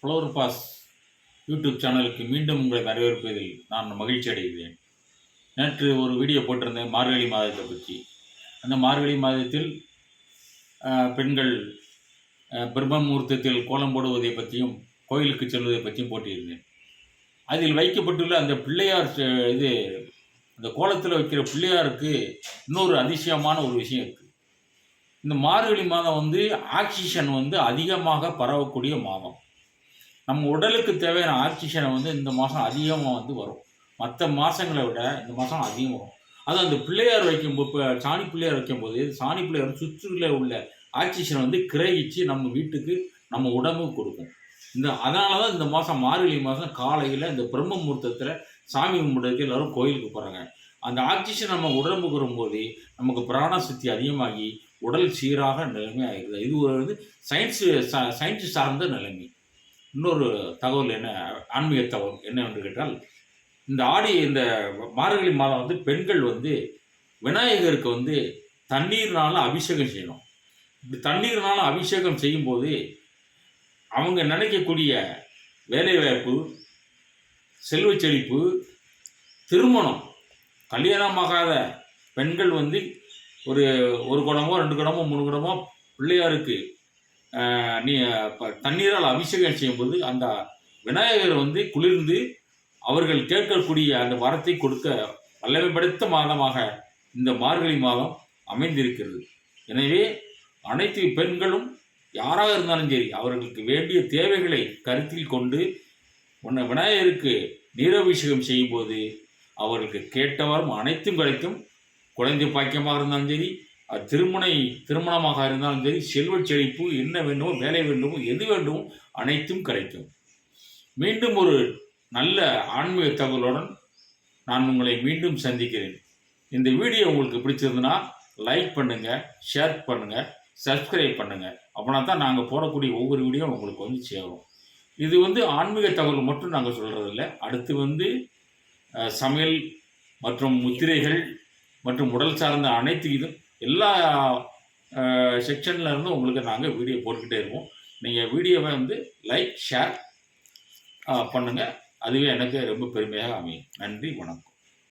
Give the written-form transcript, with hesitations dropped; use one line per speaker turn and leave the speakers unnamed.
Flower pass YouTube சேனலுக்கு மீண்டும் உங்களை வரவேற்பதில் நான் மகிழ்ச்சி அடைகிறேன். நேற்று ஒரு வீடியோ போட்டிருந்தேன் மார்கழி மாதத்தை பற்றி. அந்த மார்கழி மாதத்தில் பெண்கள் பிரம்ம முகூர்த்தத்தில் கோலம் போடுவதை பற்றியும் கோயிலுக்கு செல்வதை பற்றியும் போட்டியிருந்தேன். அதில் வைக்கப்பட்டுள்ள அந்த பிள்ளையார் அந்த கோலத்தில் வைக்கிற பிள்ளையாருக்கு இன்னொரு அதிசயமான ஒரு விஷயம் இருக்குது. இந்த மார்கழி மாதம் ஆக்சிஜன் அதிகமாக பரவக்கூடிய மாதம். நம்ம உடலுக்கு தேவையான ஆக்சிஜனை இந்த மாதம் அதிகமாக வரும். மற்ற மாதங்களை விட இந்த மாதம் அதிகம் வரும். அது அந்த பிள்ளையார் வைக்கும்போது, இப்போ சாணி பிள்ளையார் வைக்கும்போது சாணி பிள்ளையார் சுற்றில உள்ள ஆக்சிஜனை கிரகிச்சு நம்ம வீட்டுக்கு நம்ம உடம்புக்கு கொடுக்கும். அதனால தான் இந்த மாதம் மார்கழி மாதம் காலையில் இந்த பிரம்ம முகூர்த்தத்தில் சாமி கும்பிட்றதுக்கு எல்லோரும் கோயிலுக்கு போகிறாங்க. அந்த ஆக்சிஜன் நம்ம உடம்புக்கு வரும்போது நமக்கு பிராண சக்தி அதிகமாகி உடல் சீராக நிலைமை ஆகிடுது. இது ஒரு சயின்ஸ் சார்ந்த நிலைமை. இன்னொரு தகவல் என்ன, ஆன்மீக தகவல் என்னவென்று கேட்டால், இந்த மார்கழி மாதம் பெண்கள் விநாயகருக்கு தண்ணீர்னால அபிஷேகம் செய்யணும். இப்படி தண்ணீர்னால அபிஷேகம் செய்யும்போது அவங்க நினைக்கக்கூடிய வேலைவாய்ப்பு, செல்வ செழிப்பு, திருமணம், கல்யாணமாகாத பெண்கள் ஒரு குடமோ 2 குடமோ 3 குடமோ பிள்ளையாருக்கு தண்ணீரால் அபிஷேகம் செய்யும்போது அந்த விநாயகர் குளிர்ந்து அவர்கள் கேட்கக்கூடிய அந்த வரத்தை கொடுக்க வல்லமை படைத்த மாதமாக இந்த மார்கழி மாதம் அமைந்திருக்கிறது. எனவே அனைத்து பெண்களும் யாராக இருந்தாலும் சரி, அவர்களுக்கு வேண்டிய தேவைகளை கருத்தில் கொண்டு விநாயகருக்கு நீரபிஷேகம் செய்யும்போது அவர்களுக்கு கேட்டவரும் அனைத்தும் கிடைக்கும். குழந்தை பாக்கியமாக இருந்தாலும் சரி, திருமணமாக இருந்தாலும் சரி, செல்வ செழிப்பு, என்ன வேண்டுமோ, வேலை வேண்டுமோ, எது வேண்டுமோ அனைத்தும் கிடைக்கும். மீண்டும் ஒரு நல்ல ஆன்மீக தகவலுடன் நான் உங்களை மீண்டும் சந்திக்கிறேன். இந்த வீடியோ உங்களுக்கு பிடிச்சிருந்ததுன்னா லைக் பண்ணுங்கள், ஷேர் பண்ணுங்கள், சப்ஸ்கிரைப் பண்ணுங்கள். அப்படின்னா தான் நாங்கள் போடக்கூடிய ஒவ்வொரு வீடியோ உங்களுக்கு சேரும். இது ஆன்மீக தகவல் மட்டும் நாங்கள் சொல்கிறதில்ல. அடுத்து சமையல் மற்றும் முத்திரைகள் மற்றும் உடல் சார்ந்த அனைத்து இதுவும் எல்லா செக்ஷனில் இருந்தும் உங்களுக்கு நாங்கள் வீடியோ போட்டுக்கிட்டே இருக்கோம். நீங்கள் வீடியோவை லைக் ஷேர் பண்ணுங்கள். அதுவே எனக்கு ரொம்ப பெருமையாக அமையும். நன்றி, வணக்கம்.